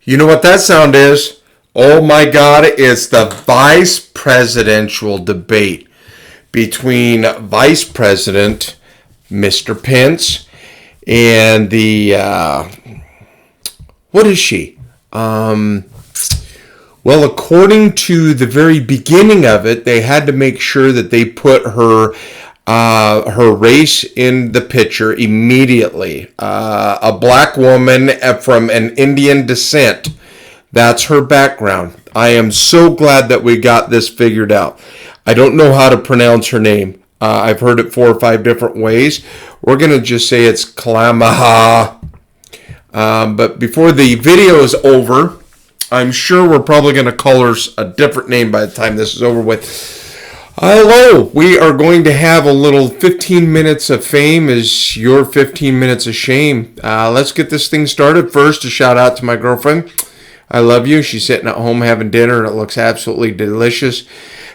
You know what that sound is? Oh my God, it's the vice presidential debate between Vice President Mr. Pence and what is she? Well, according to the very beginning of it, they had to make sure that they put her race in the picture immediately. A black woman from an Indian descent. That's her background. I am so glad that we got this figured out. I don't know how to pronounce her name. I've heard it 4 or 5 different ways. We're going to just say it's Kalamaha. But before the video is over, I'm sure we're probably going to call her a different name by the time this is over with. Hello, we are going to have a little 15 minutes of fame is your 15 minutes of shame. Let's get this thing started. First, a shout out to my girlfriend. I love you. She's sitting at home having dinner and it looks absolutely delicious.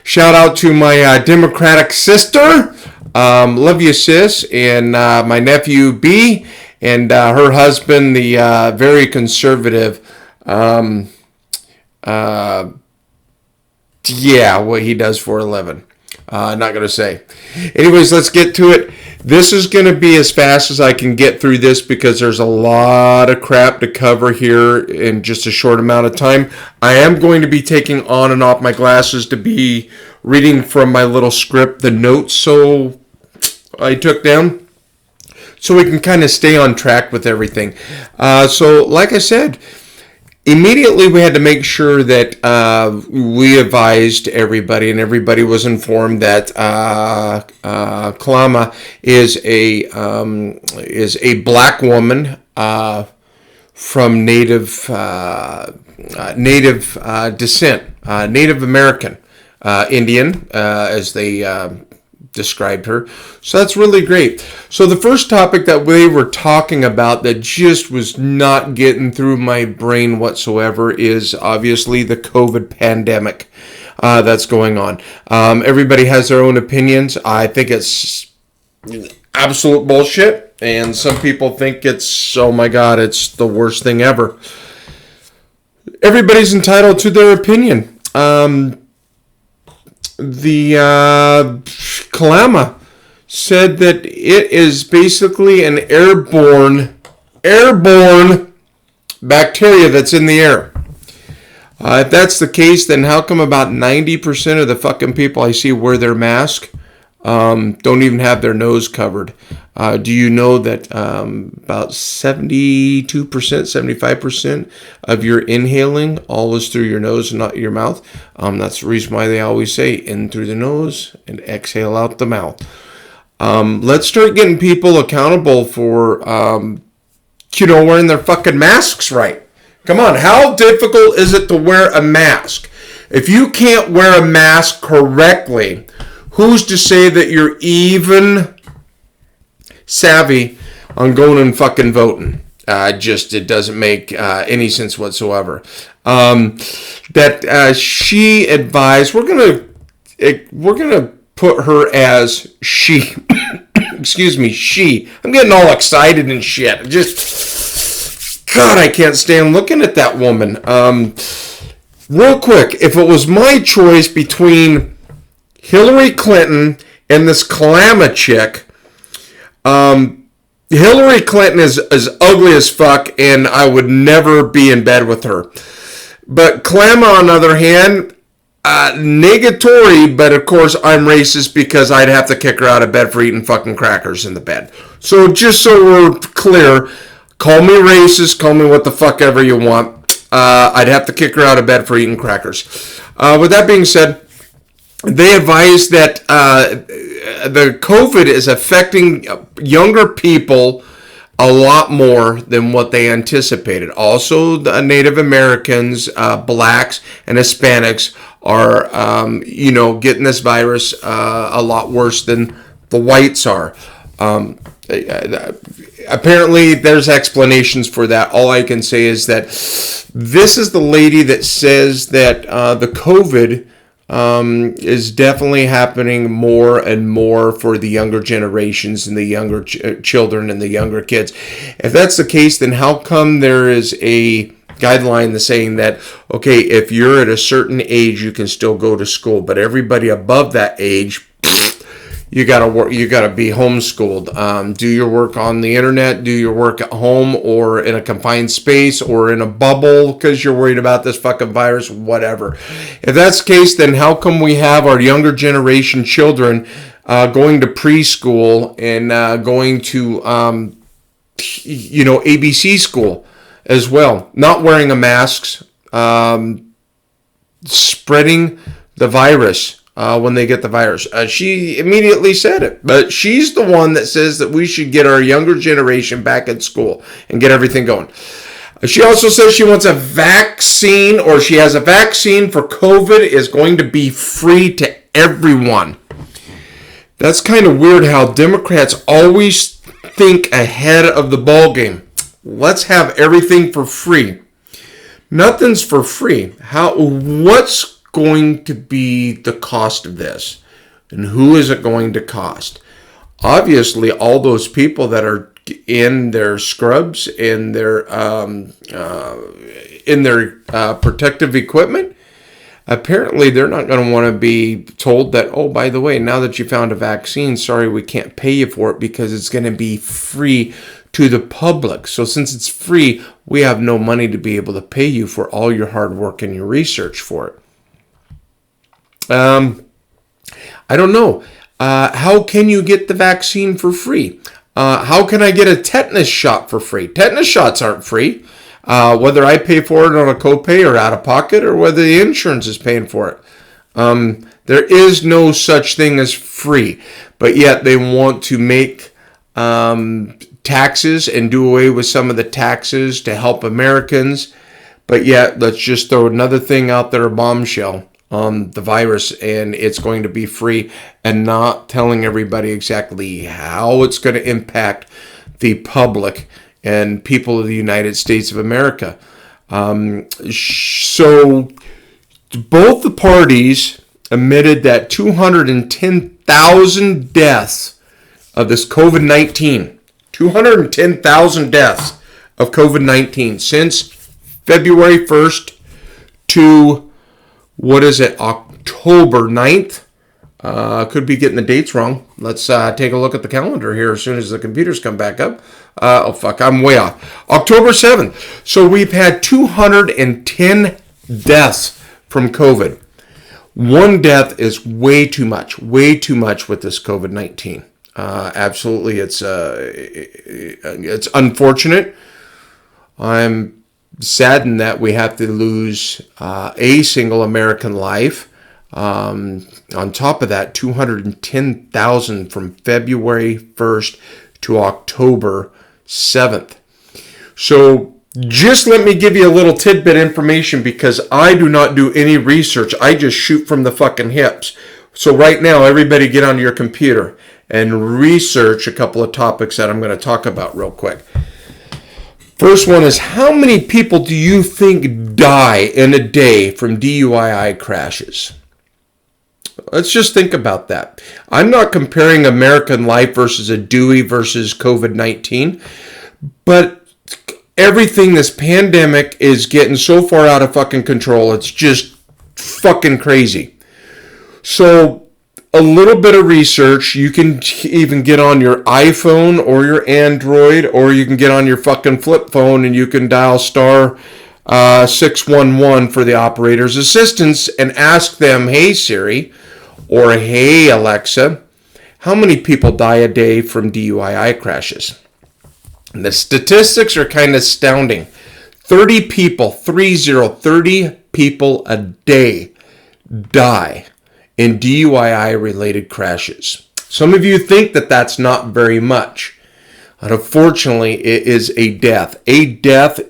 Shout out to my Democratic sister. Love you, sis. And my nephew, B, and her husband, the very conservative, what he does for a living. Not going to say. Anyways, let's get to it. This is going to be as fast as I can get through this because there's a lot of crap to cover here in just a short amount of time. I am going to be taking on and off my glasses to be reading from my little script, the notes so I took down, so we can kind of stay on track with everything. So like I said, immediately we had to make sure that we advised everybody and everybody was informed that Kalama is a black woman from Native descent, Native American, Indian, as they described her. So that's really great. So the first topic that they were talking about that just was not getting through my brain whatsoever is obviously the COVID pandemic that's going on. Everybody has their own opinions. I think it's absolute bullshit. And some people think it's, oh my God, it's the worst thing ever. Everybody's entitled to their opinion. The Kalama said that it is basically an airborne bacteria that's in the air. If that's the case, then how come about 90% of the fucking people I see wear their mask, don't even have their nose covered? Do you know that about 72%, 75% of your inhaling all is through your nose and not your mouth? That's the reason why they always say in through the nose and exhale out the mouth. Let's start getting people accountable for, wearing their fucking masks right. Come on, how difficult is it to wear a mask? If you can't wear a mask correctly, who's to say that you're even savvy on going and fucking voting? It doesn't make any sense whatsoever. She advised, we're gonna put her as she. Excuse me, she. I'm getting all excited and shit. God, I can't stand looking at that woman. Real quick, if it was my choice between Hillary Clinton and this Kalama chick, Hillary Clinton is ugly as fuck, and I would never be in bed with her. But Kalama, on the other hand, negatory, but of course I'm racist because I'd have to kick her out of bed for eating fucking crackers in the bed. So just so we're clear, call me racist, call me what the fuck ever you want. I'd have to kick her out of bed for eating crackers. With that being said, they advise that the COVID is affecting younger people a lot more than what they anticipated. Also, the Native Americans, blacks, and Hispanics are, getting this virus a lot worse than the whites are. Apparently, there's explanations for that. All I can say is that this is the lady that says that the COVID is definitely happening more and more for the younger generations and the younger children and the younger kids. If that's the case, then how come there is a guideline that's saying that, okay, if you're at a certain age, you can still go to school, but everybody above that age, you gotta work. You gotta be homeschooled. Do your work on the internet. Do your work at home or in a confined space or in a bubble because you're worried about this fucking virus. Whatever. If that's the case, then how come we have our younger generation children going to preschool and going to ABC school as well, not wearing a mask, spreading the virus? When they get the virus. She immediately said it, but she's the one that says that we should get our younger generation back at school and get everything going. She also says she wants a vaccine, or she has a vaccine for COVID is going to be free to everyone. That's kind of weird how Democrats always think ahead of the ball game. Let's have everything for free. Nothing's for free. What's going to be the cost of this, and who is it going to cost? Obviously, all those people that are in their scrubs, in their protective equipment, apparently they're not going to want to be told that, oh, by the way, now that you found a vaccine, sorry, we can't pay you for it because it's going to be free to the public. So since it's free, we have no money to be able to pay you for all your hard work and your research for it. I don't know. How can you get the vaccine for free? How can I get a tetanus shot for free? Tetanus shots aren't free. Whether I pay for it on a copay or out of pocket, or whether the insurance is paying for it. There is no such thing as free. But yet they want to make taxes and do away with some of the taxes to help Americans. But yet, let's just throw another thing out there, a bombshell on the virus, and it's going to be free, and not telling everybody exactly how it's going to impact the public and people of the United States of America. So both the parties admitted that 210,000 deaths of this COVID-19, 210,000 deaths of COVID-19 since February 1st to October 9th? Could be getting the dates wrong. Let's take a look at the calendar here as soon as the computers come back up. I'm way off. October 7th. So we've had 210 deaths from COVID. One death is way too much with this COVID-19. Absolutely, it's unfortunate. I'm saddened that we have to lose a single American life. On top of that, 210,000 from February 1st to October 7th. So just let me give you a little tidbit information, because I do not do any research. I just shoot from the fucking hips. So right now, everybody get onto your computer and research a couple of topics that I'm going to talk about real quick. First one is, how many people do you think die in a day from DUI crashes? Let's just think about that. I'm not comparing American life versus a Dewey versus COVID-19, but everything, this pandemic is getting so far out of fucking control. It's just fucking crazy. So a little bit of research. You can even get on your iPhone or your Android, or you can get on your fucking flip phone and you can dial star 611 for the operator's assistance and ask them, hey Siri, or hey Alexa, how many people die a day from DUI crashes? And the statistics are kind of astounding. 30 people a day die in DUI-related crashes. Some of you think that that's not very much. But unfortunately, it is a death. A death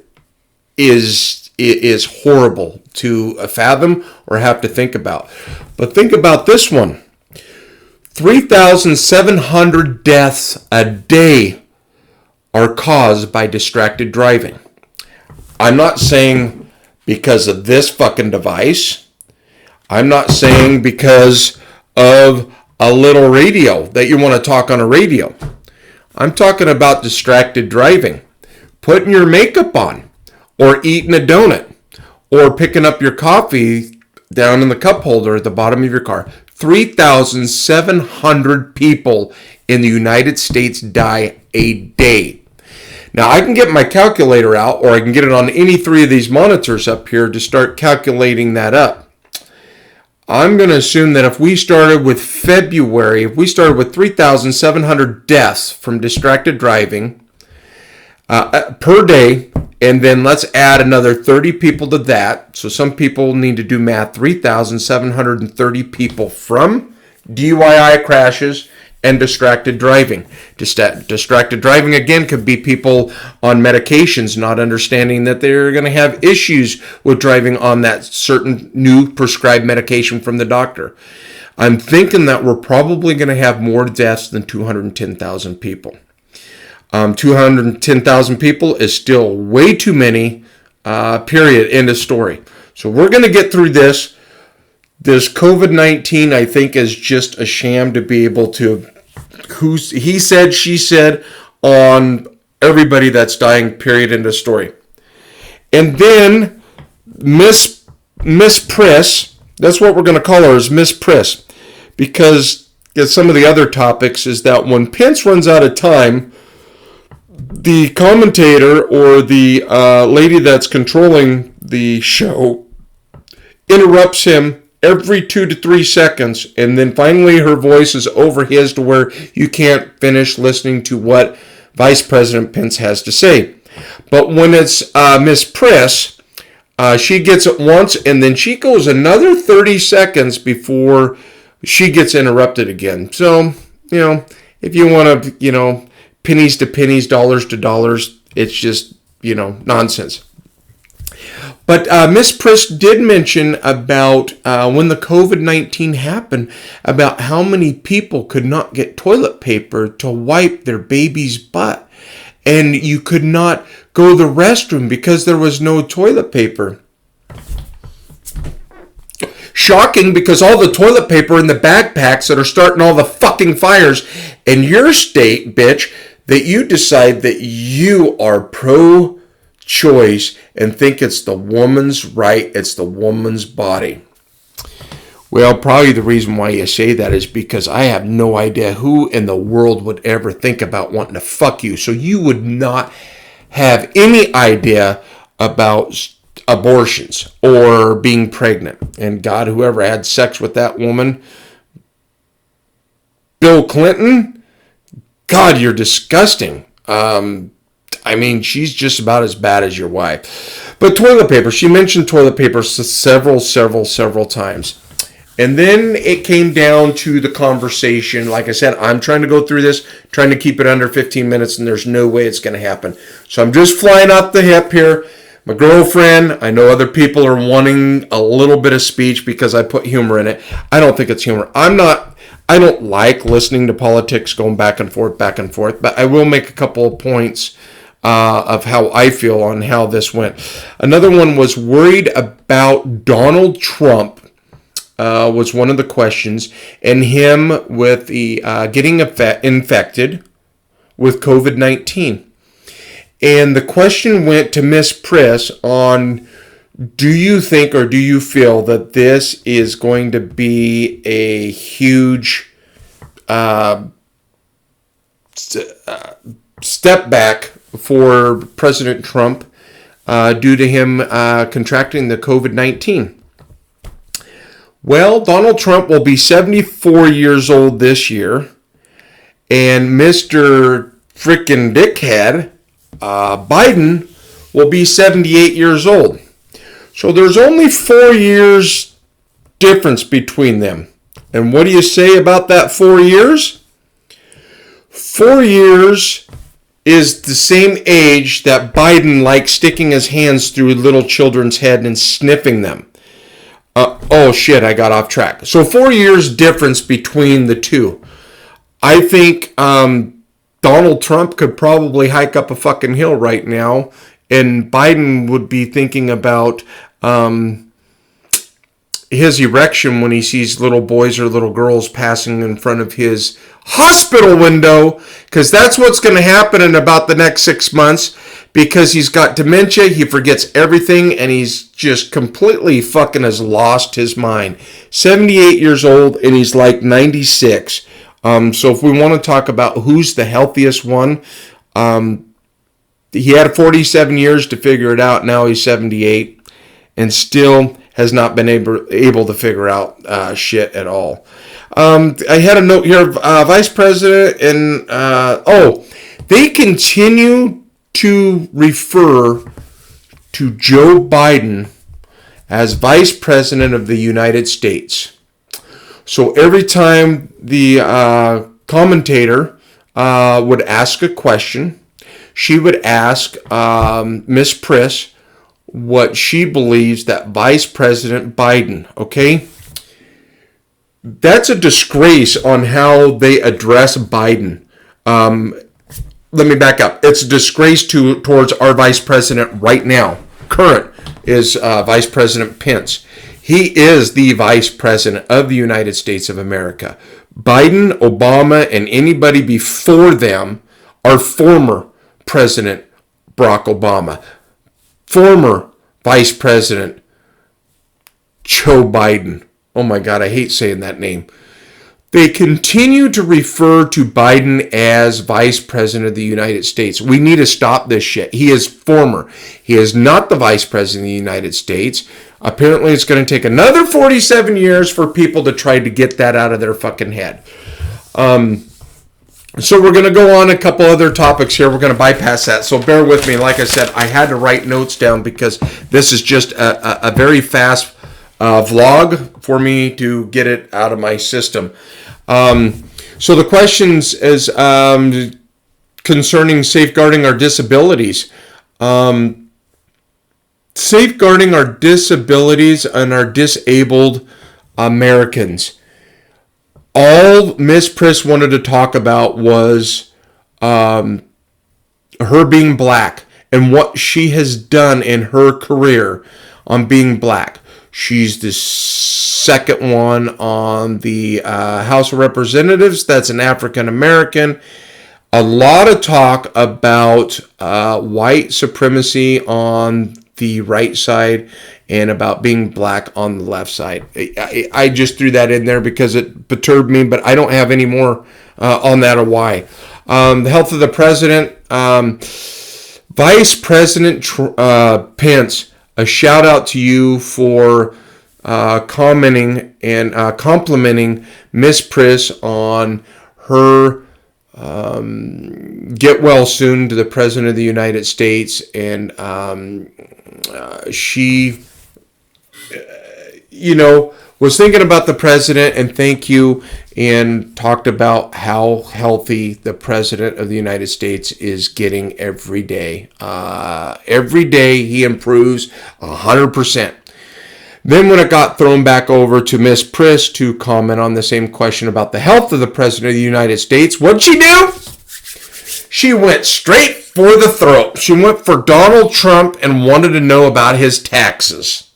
is horrible to fathom or have to think about. But think about this one. 3,700 deaths a day are caused by distracted driving. I'm not saying because of this fucking device. I'm not saying because of a little radio that you want to talk on a radio. I'm talking about distracted driving. Putting your makeup on. or eating a donut, or picking up your coffee down in the cup holder at the bottom of your car. 3,700 people in the United States die a day. Now, I can get my calculator out, or I can get it on any three of these monitors up here to start calculating that up. I'm going to assume that if we started with February, if we started with 3,700 deaths from distracted driving per day, and then let's add another 30 people to that. So some people need to do math. 3,730 people from DUI crashes and distracted driving. Distracted driving, again, could be people on medications not understanding that they're going to have issues with driving on that certain new prescribed medication from the doctor. I'm thinking that we're probably going to have more deaths than 210,000 people. 210,000 people is still way too many, period, end of story. So we're going to get through this. This COVID-19, I think, is just a sham to be able to, he said, she said, on everybody that's dying, period, end of story. And then Miss Priss, that's what we're going to call her, is Miss Priss, because some of the other topics is that when Pence runs out of time, the commentator or the lady that's controlling the show interrupts him every 2 to 3 seconds, and then finally her voice is over his to where you can't finish listening to what Vice President Pence has to say. But when it's Miss Priss, she gets it once, and then she goes another 30 seconds before she gets interrupted again. So, if you want to, pennies to pennies, dollars to dollars, it's just, nonsense. But Miss Priss did mention about when the COVID-19 happened, about how many people could not get toilet paper to wipe their baby's butt. And you could not go to the restroom because there was no toilet paper. Shocking, because all the toilet paper in the backpacks that are starting all the fucking fires in your state, bitch, that you decide that you are pro-choice and think it's the woman's right, it's the woman's body. Well, probably the reason why you say that is because I have no idea who in the world would ever think about wanting to fuck you. So you would not have any idea about abortions or being pregnant. And God, whoever had sex with that woman, Bill Clinton, God, you're disgusting. She's just about as bad as your wife. But toilet paper, she mentioned toilet paper several times. And then it came down to the conversation. Like I said, I'm trying to go through this, trying to keep it under 15 minutes, and there's no way it's going to happen. So I'm just flying off the hip here. My girlfriend, I know other people are wanting a little bit of speech because I put humor in it. I don't think it's humor. I don't like listening to politics going back and forth, but I will make a couple of points of how I feel on how this went. Another one was worried about Donald Trump, was one of the questions, and him with the getting infected with COVID-19. And the question went to Miss Priss on, do you think or do you feel that this is going to be a huge step back for President Trump due to him contracting the COVID-19? Well, Donald Trump will be 74 years old this year, and Mr. Frickin' Dickhead, Biden, will be 78 years old. So there's only 4 years difference between them. And what do you say about that 4 years? 4 years is the same age that Biden likes sticking his hands through little children's head and sniffing them. Oh shit, I got off track. So 4 years difference between the two. I think Donald Trump could probably hike up a fucking hill right now, and Biden would be thinking about his erection when he sees little boys or little girls passing in front of his hospital window, because that's what's going to happen in about the next 6 months, because he's got dementia, he forgets everything, and he's just completely fucking has lost his mind. 78 years old, and he's like 96. So if we want to talk about who's the healthiest one, he had 47 years to figure it out. Now he's 78 and still has not been able to figure out shit at all. I had a note here, Vice President, and they continue to refer to Joe Biden as Vice President of the United States. So every time the commentator would ask a question, she would ask Miss Priss what she believes that Vice President Biden, okay? That's a disgrace on how they address Biden. Let me back up. It's a disgrace towards our Vice President right now. Current is Vice President Pence. He is the Vice President of the United States of America. Biden, Obama, and anybody before them are former President Barack Obama. Former Vice President Joe Biden. Oh my God, I hate saying that name. They continue to refer to Biden as Vice President of the United States. We need to stop this shit. He is former. He is not the Vice President of the United States. Apparently, it's going to take another 47 years for people to try to get that out of their fucking head. So we're going to go on a couple other topics here. We're going to bypass that. So bear with me. Like I said, I had to write notes down because this is just a very fast vlog for me to get it out of my system. So the questions is concerning safeguarding our disabilities. Safeguarding our disabilities and our disabled Americans. All Miss Priss wanted to talk about was her being black and what she has done in her career on being black. She's the second one on the House of Representatives that's an African American. A lot of talk about white supremacy on the right side and about being black on the left side. I just threw that in there because it perturbed me, but I don't have any more on that or why. The health of the president. Vice President Pence, a shout out to you for commenting and complimenting Miss Priss on her get well soon to the President of the United States. And she, was thinking about the President, and thank you, and talked about how healthy the President of the United States is getting every day. Every day he improves 100%. Then when it got thrown back over to Miss Priss to comment on the same question about the health of the President of the United States, what'd she do? She went straight for the throat. She went for Donald Trump and wanted to know about his taxes.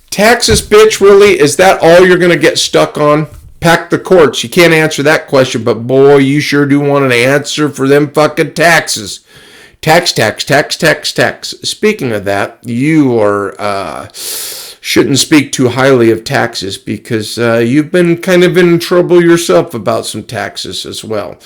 Taxes, bitch, really? Is that all you're going to get stuck on? Pack the courts. You can't answer that question, but boy, you sure do want an answer for them fucking taxes. Tax. Speaking of that, you shouldn't speak too highly of taxes because you've been kind of in trouble yourself about some taxes as well.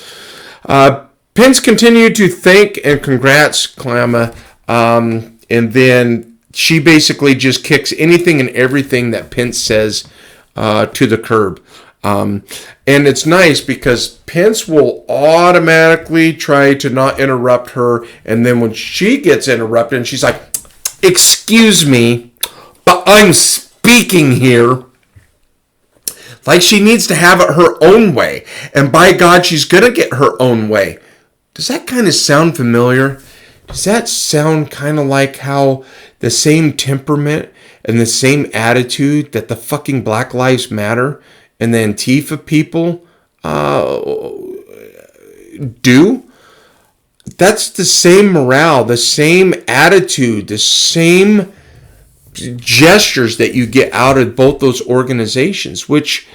Pence continued to thank and congrats Klama, and then she basically just kicks anything and everything that Pence says to the curb. And it's nice because Pence will automatically try to not interrupt her. And then when she gets interrupted and she's like, excuse me, but I'm speaking here. Like she needs to have it her own way. And by God, she's going to get her own way. Does that kind of sound familiar? Does that sound kind of like how the same temperament and the same attitude that the fucking Black Lives Matter and the Antifa people do? That's the same morale, the same attitude, the same gestures that you get out of both those organizations, which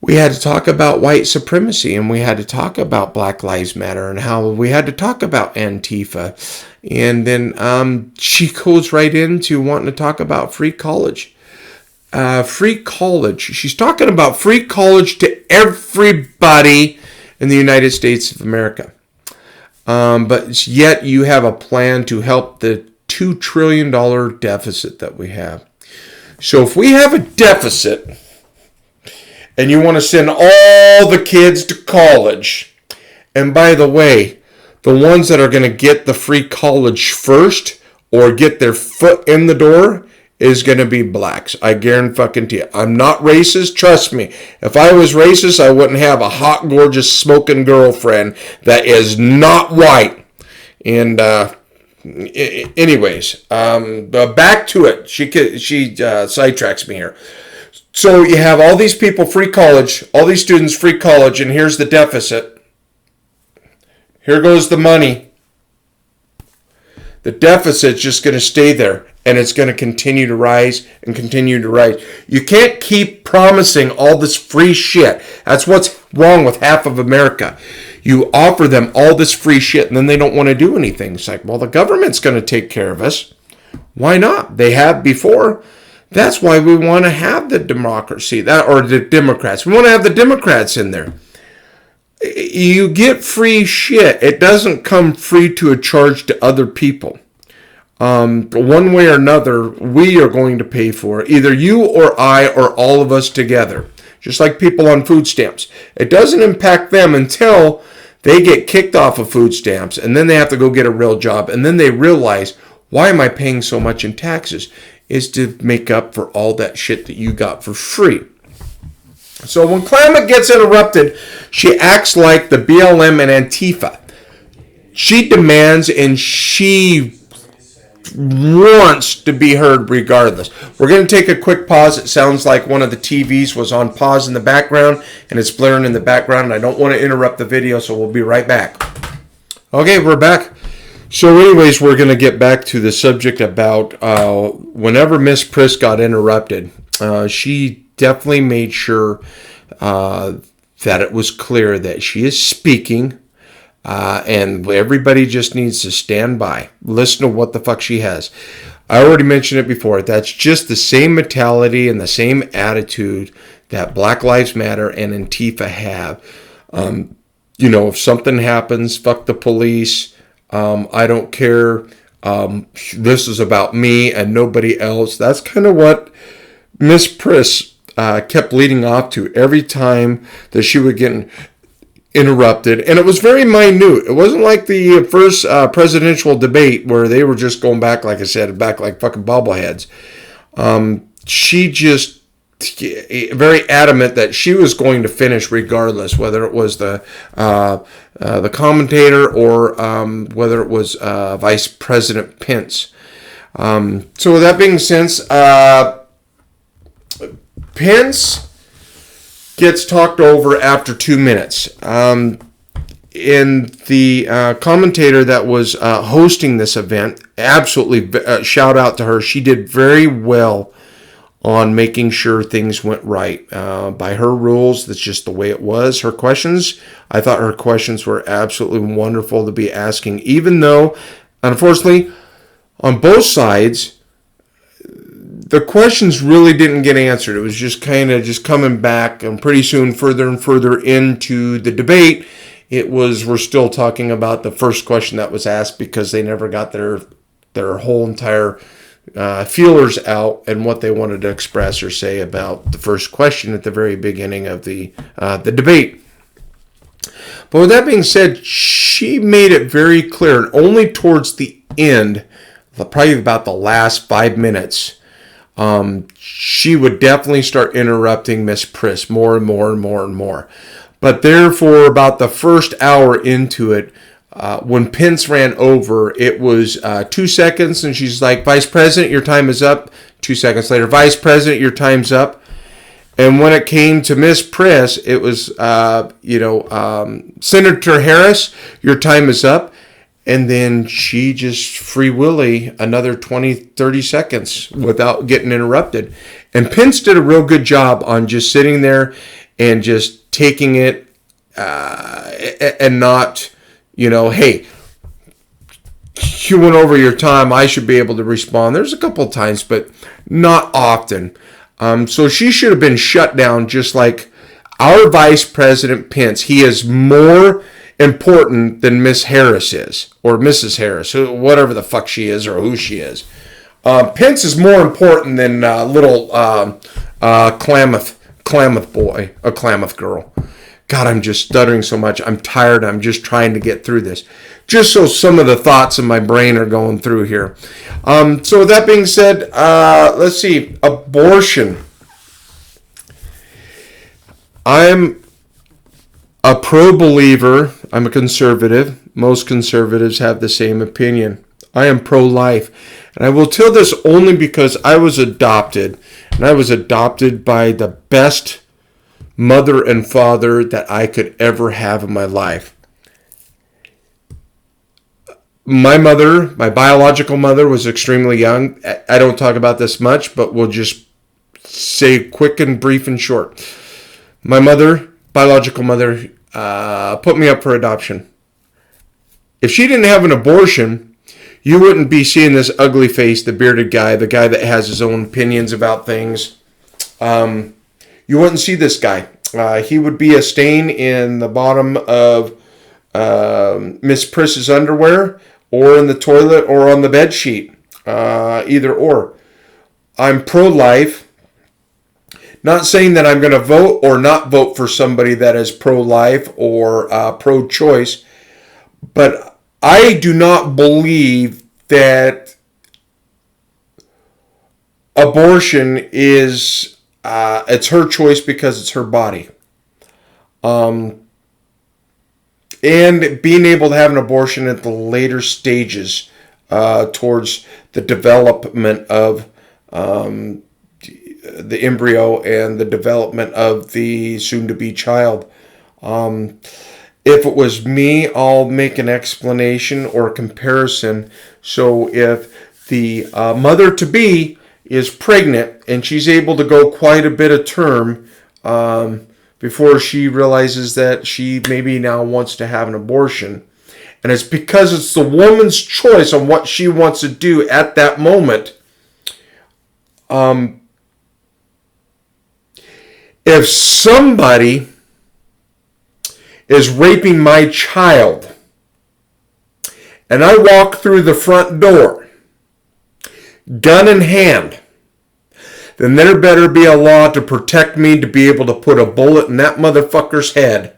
we had to talk about white supremacy, and we had to talk about Black Lives Matter, and how we had to talk about Antifa. And then she goes right into wanting to talk about free college. Free college. She's talking about free college to everybody in the United States of America. But yet you have a plan to help the $2 trillion deficit that we have. So if we have a deficit and you want to send all the kids to college, and by the way, the ones that are going to get the free college first or get their foot in the door is going to be blacks. I guarantee you. I'm not racist. Trust me. If I was racist, I wouldn't have a hot, gorgeous, smoking girlfriend that is not white. And anyways, back to it. She sidetracks me here. So you have all these people free college, all these students free college, and here's the deficit. Here goes the money. The deficit's just going to stay there, and it's going to continue to rise and continue to rise. You can't keep promising all this free shit. That's what's wrong with half of America. You offer them all this free shit, and then they don't want to do anything. It's like, well, the government's going to take care of us. Why not? They have before. That's why we want to have the democracy, or the Democrats. We want to have the Democrats in there. You get free shit. It doesn't come free to a charge to other people. One way or another, we are going to pay for it. Either you or I or all of us together. Just like people on food stamps. It doesn't impact them until they get kicked off of food stamps, and then they have to go get a real job, and then they realize, why am I paying so much in taxes? Is to make up for all that shit that you got for free. So when Klamath gets interrupted, she acts like the BLM and Antifa. She demands and she wants to be heard regardless. We're going to take a quick pause. It sounds like one of the TVs was on pause in the background, and it's blaring in the background, and I don't want to interrupt the video, so we'll be right back. Okay, we're back. So anyways, we're going to get back to the subject about whenever Miss Priss got interrupted, she definitely made sure that it was clear that she is speaking, and everybody just needs to stand by. Listen to what the fuck she has. I already mentioned it before. That's just the same mentality and the same attitude that Black Lives Matter and Antifa have. If something happens, fuck the police. I don't care. This is about me and nobody else. That's kind of what Miss Priss kept leading off to every time that she would get interrupted. And it was very minute. It wasn't like the first presidential debate where they were just going back, like I said, back like fucking bobbleheads. She just very adamant that she was going to finish regardless, whether it was the commentator or whether it was Vice President Pence. So with that being said, Pence gets talked over after 2 minutes. And the commentator that was hosting this event, absolutely shout out to her. She did very well on making sure things went right. By her rules, that's just the way it was. Her questions, I thought her questions were absolutely wonderful to be asking, even though, unfortunately, on both sides, the questions really didn't get answered. It was just kind of just coming back, and pretty soon, further and further into the debate, we're still talking about the first question that was asked because they never got their whole entire feelers out and what they wanted to express or say about the first question at the very beginning of the debate. But with that being said, she made it very clear, and only towards the end, probably about the last 5 minutes, she would definitely start interrupting Miss Priss more and more and more and more. But therefore, about the first hour into it, when Pence ran over, it was 2 seconds, and she's like, Vice President, your time is up. 2 seconds later, Vice President, your time's up. And when it came to Miss Priss, it was, Senator Harris, your time is up. And then she just free willy another 20, 30 seconds without getting interrupted. And Pence did a real good job on just sitting there and just taking it and not, hey, you went over your time, I should be able to respond. There's a couple of times, but not often. So she should have been shut down, just like our Vice President Pence. He is more important than Miss Harris is, or Mrs. Harris, whatever the fuck she is or who she is. Pence is more important than little Klamath boy, a Klamath girl. God, I'm just stuttering so much. I'm tired. I'm just trying to get through this. Just so some of the thoughts in my brain are going through here. So with that being said, let's see. Abortion. I'm a pro-believer. I'm a conservative. Most conservatives have the same opinion. I am pro-life. And I will tell this only because I was adopted. And I was adopted by the best mother and father that I could ever have in my life. My mother, my biological mother, was extremely young. I don't talk about this much, but we'll just say quick and brief and short. My mother, biological mother, put me up for adoption. If she didn't have an abortion, you wouldn't be seeing this ugly face, the bearded guy, the guy that has his own opinions about things. You wouldn't see this guy. He would be a stain in the bottom of Miss Priss's underwear, or in the toilet, or on the bed sheet. Either or. I'm pro-life. Not saying that I'm going to vote or not vote for somebody that is pro-life or pro-choice, but I do not believe that abortion is it's her choice because it's her body. And being able to have an abortion at the later stages towards the development of the embryo and the development of the soon-to-be child. If it was me, I'll make an explanation or a comparison. So if the mother-to-be is pregnant and she's able to go quite a bit of term before she realizes that she maybe now wants to have an abortion, and it's because it's the woman's choice on what she wants to do at that moment. If somebody is raping my child and I walk through the front door, gun in hand, then there better be a law to protect me to be able to put a bullet in that motherfucker's head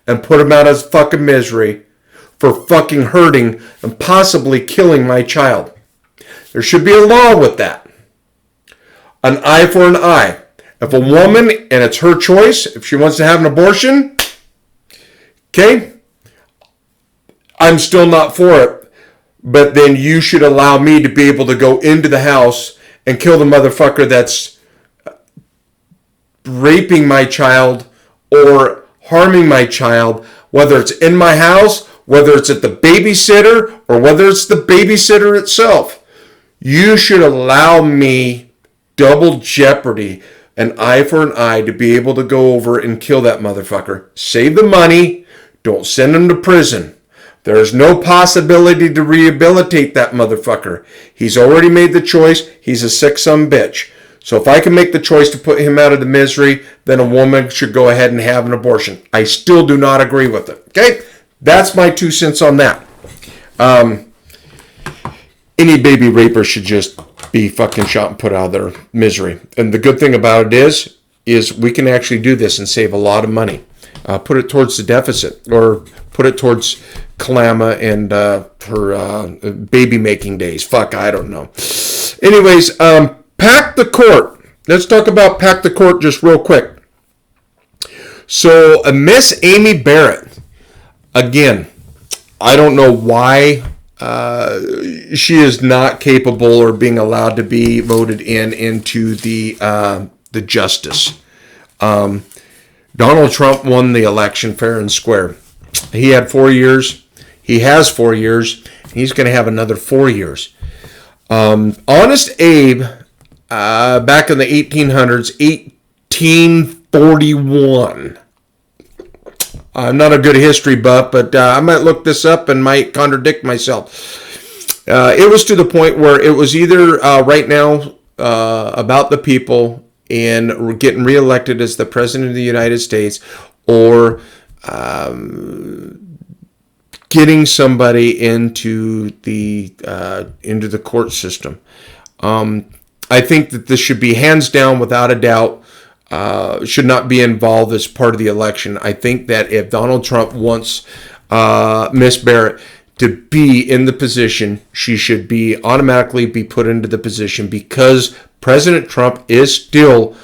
and put him out of his fucking misery for fucking hurting and possibly killing my child. There should be a law with that. An eye for an eye. If a woman, and it's her choice, if she wants to have an abortion, okay, I'm still not for it. But then you should allow me to be able to go into the house and kill the motherfucker that's raping my child or harming my child, whether it's in my house, whether it's at the babysitter, or whether it's the babysitter itself. You should allow me double jeopardy, an eye for an eye, to be able to go over and kill that motherfucker. Save the money. Don't send him to prison. There is no possibility to rehabilitate that motherfucker. He's already made the choice. He's a sick son bitch. So if I can make the choice to put him out of the misery, then a woman should go ahead and have an abortion. I still do not agree with it. Okay? That's my 2 cents on that. Any baby raper should just be fucking shot and put out of their misery. And the good thing about it is we can actually do this and save a lot of money. Put it towards the deficit, or put it towards Kalama and her baby making days. Fuck, I don't know. Anyways, Pack the Court. Let's talk about Pack the Court just real quick. So, Miss Amy Barrett, again, I don't know why she is not capable or being allowed to be voted into the justice. Donald Trump won the election fair and square. He had 4 years. He has 4 years. He's going to have another 4 years. Honest Abe, back in the 1800s, 41. I'm not a good history buff, but I might look this up and might contradict myself. It was to the point where it was either right now about the people and getting reelected as the president of the United States, or getting somebody into the court system. I think that this should be hands down, without a doubt, should not be involved as part of the election. I think that if Donald Trump wants Miss Barrett to be in the position, she should be automatically be put into the position, because President Trump is still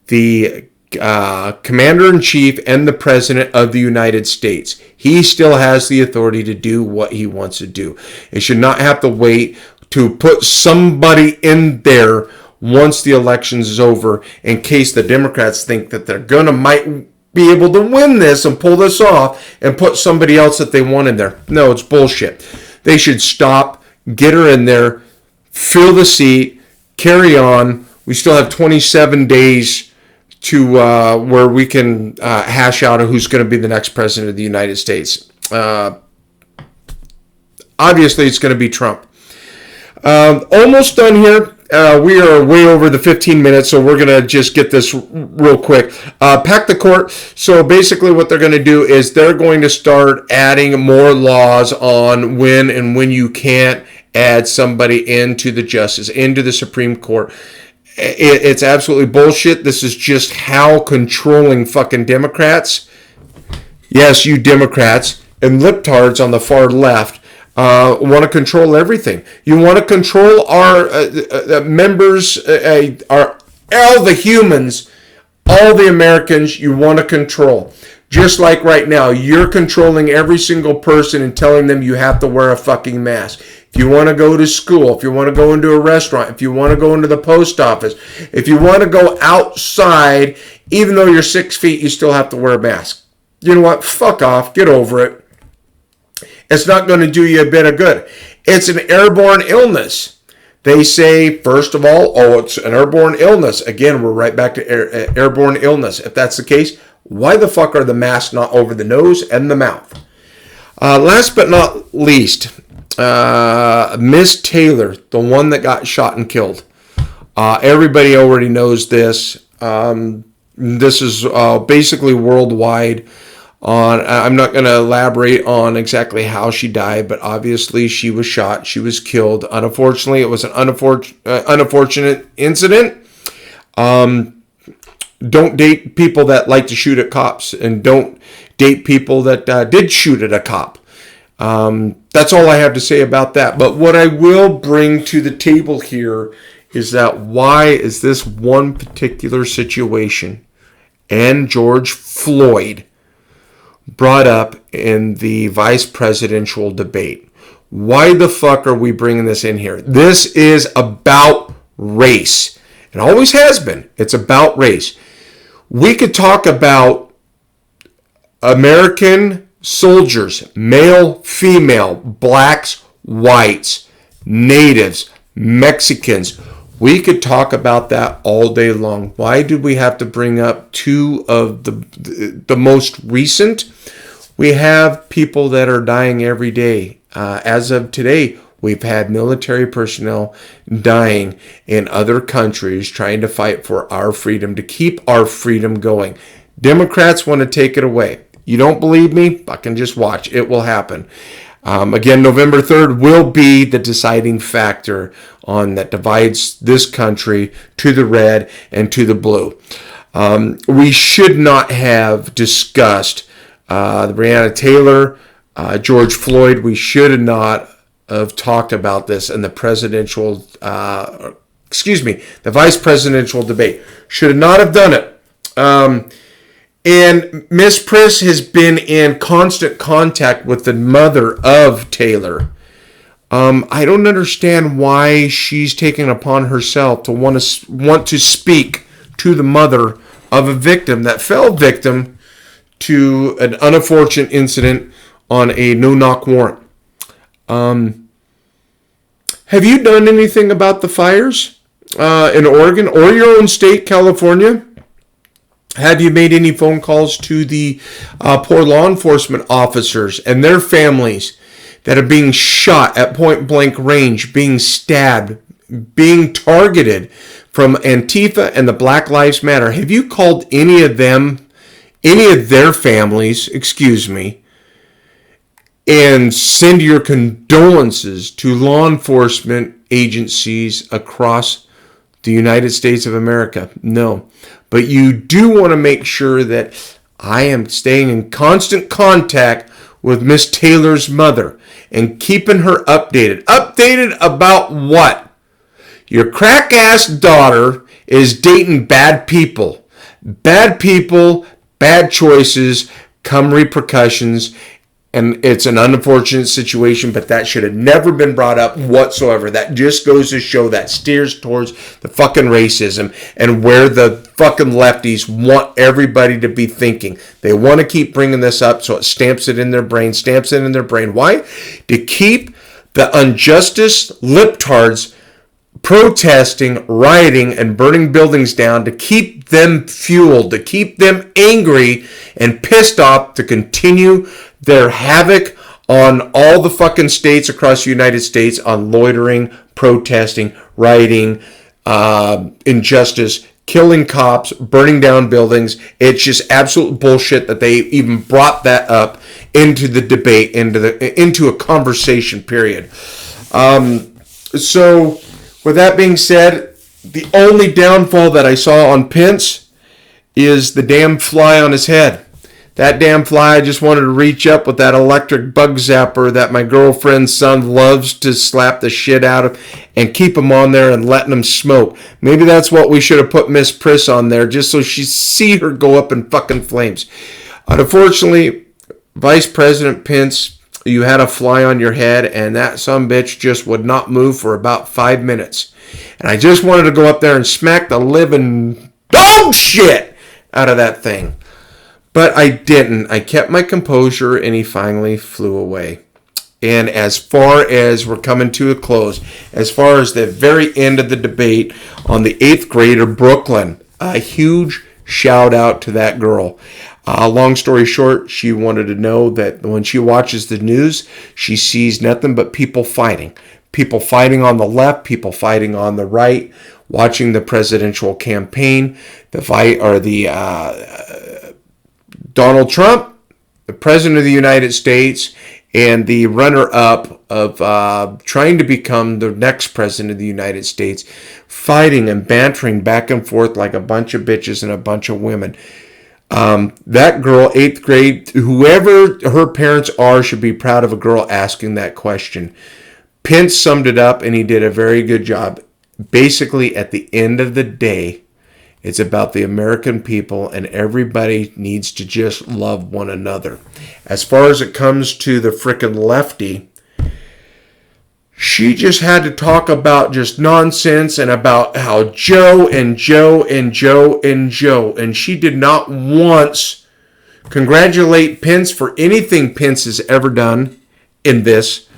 the commander-in-chief and the president of the United States. He still has the authority to do what he wants to do. It should not have to wait to put somebody in there once the election is over, in case the Democrats think that they're might be able to win this and pull this off and put somebody else that they want in there. No, it's bullshit. They should stop, get her in there, fill the seat, carry on. We still have 27 days to where we can hash out who's going to be the next president of the United States. Obviously, it's going to be Trump. Almost done here. We are way over the 15 minutes, so we're going to just get this real quick. Pack the court. So basically what they're going to do is they're going to start adding more laws on when you can't add somebody into the Supreme Court. It's absolutely bullshit. This is just how controlling fucking Democrats, yes, you Democrats, and libtards on the far left, want to control everything. You want to control our members, all the humans, all the Americans. You want to control. Just like right now, you're controlling every single person and telling them you have to wear a fucking mask. If you want to go to school, if you want to go into a restaurant, if you want to go into the post office, if you want to go outside, even though you're 6 feet, you still have to wear a mask. You know what? Fuck off. Get over it. It's not going to do you a bit of good. It's an airborne illness. They say, first of all, it's an airborne illness. Again, we're right back to airborne illness. If that's the case, why the fuck are the masks not over the nose and the mouth? Last but not least, Miss Taylor, the one that got shot and killed. Everybody already knows this. This is basically worldwide. I'm not going to elaborate on exactly how she died, but obviously she was shot. She was killed. Unfortunately, it was an unfortunate incident. Don't date people that like to shoot at cops, and don't date people that did shoot at a cop. That's all I have to say about that. But what I will bring to the table here is that why is this one particular situation and George Floyd brought up in the vice presidential debate? Why the fuck are we bringing this in here? This is about race. It always has been. It's about race. We could talk about American soldiers, male, female, blacks, whites, natives, Mexicans. We could talk about that all day long. Why did we have to bring up two of the most recent? We have people that are dying every day. As of today, we've had military personnel dying in other countries trying to fight for our freedom, to keep our freedom going. Democrats want to take it away. You don't believe me? Fucking just watch. It will happen. Again, November 3rd will be the deciding factor on that divides this country to the red and to the blue. We should not have discussed the Breonna Taylor, George Floyd. We should not have talked about this in the the vice presidential debate. Should not have done it. And Miss Priss has been in constant contact with the mother of Taylor. I don't understand why she's taken upon herself to want to speak to the mother of a victim that fell victim to an unfortunate incident on a no-knock warrant. Have you done anything about the fires in Oregon or your own state, California? Have you made any phone calls to the poor law enforcement officers and their families that are being shot at point blank range, being stabbed, being targeted from Antifa and the Black Lives Matter? Have you called any of them, any of their families, and send your condolences to law enforcement agencies across the United States of America? No. But you do want to make sure that I am staying in constant contact with Miss Taylor's mother and keeping her updated. Updated about what? Your crack-ass daughter is dating bad people. Bad people, bad choices, come repercussions. And it's an unfortunate situation, but that should have never been brought up whatsoever. That just goes to show that steers towards the fucking racism and where the fucking lefties want everybody to be thinking. They want to keep bringing this up, so it stamps it in their brain. Why? To keep the unjustice libtards protesting, rioting, and burning buildings down, to keep them fueled, to keep them angry and pissed off, to continue their havoc on all the fucking states across the United States on loitering, protesting, rioting, injustice, killing cops, burning down buildings. It's just absolute bullshit that they even brought that up into the debate, into a conversation period. So with that being said, the only downfall that I saw on Pence is the damn fly on his head. That damn fly, I just wanted to reach up with that electric bug zapper that my girlfriend's son loves to slap the shit out of and keep him on there and letting him smoke. Maybe that's what we should have put Miss Priss on there, just so she see her go up in fucking flames. Unfortunately, Vice President Pence, you had a fly on your head, and that sumbitch just would not move for about 5 minutes. And I just wanted to go up there and smack the living dog shit out of that thing. But I didn't. I kept my composure, and he finally flew away. And as far as we're coming to a close, as far as the very end of the debate on the 8th grader, Brooklyn, a huge shout out to that girl. Long story short, she wanted to know that when she watches the news, she sees nothing but people fighting. People fighting on the left, people fighting on the right, watching the presidential campaign, Donald Trump, the President of the United States, and the runner-up of trying to become the next President of the United States, fighting and bantering back and forth like a bunch of bitches and a bunch of women. That girl, 8th grade, whoever her parents are, should be proud of a girl asking that question. Pence summed it up, and he did a very good job. Basically, at the end of the day, it's about the American people, and everybody needs to just love one another. As far as it comes to the frickin' lefty, she just had to talk about just nonsense and about how Joe, and she did not once congratulate Pence for anything Pence has ever done in this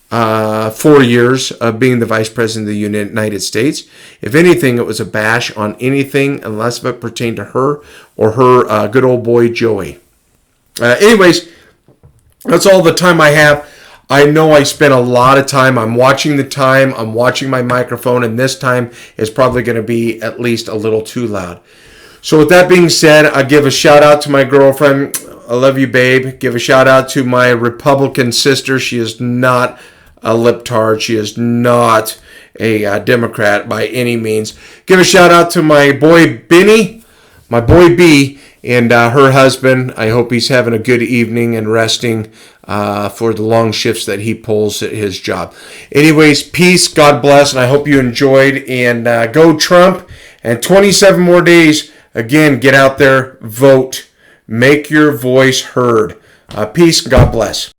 4 years of being the Vice President of the United States. If anything, it was a bash on anything unless it pertained to her or her good old boy Joey. Anyways, that's all the time I have. I know I spent a lot of time. I'm watching the time. I'm watching my microphone, and this time is probably going to be at least a little too loud. So with that being said, I give a shout out to my girlfriend. I love you, babe. Give a shout out to my Republican sister. She is not a libtard. She is not a Democrat by any means. Give a shout out to my boy Benny, my boy B, and her husband. I hope he's having a good evening and resting for the long shifts that he pulls at his job. Anyways, peace, God bless, and I hope you enjoyed. And go Trump. And 27 more days. Again, get out there, vote. Make your voice heard. Peace, God bless.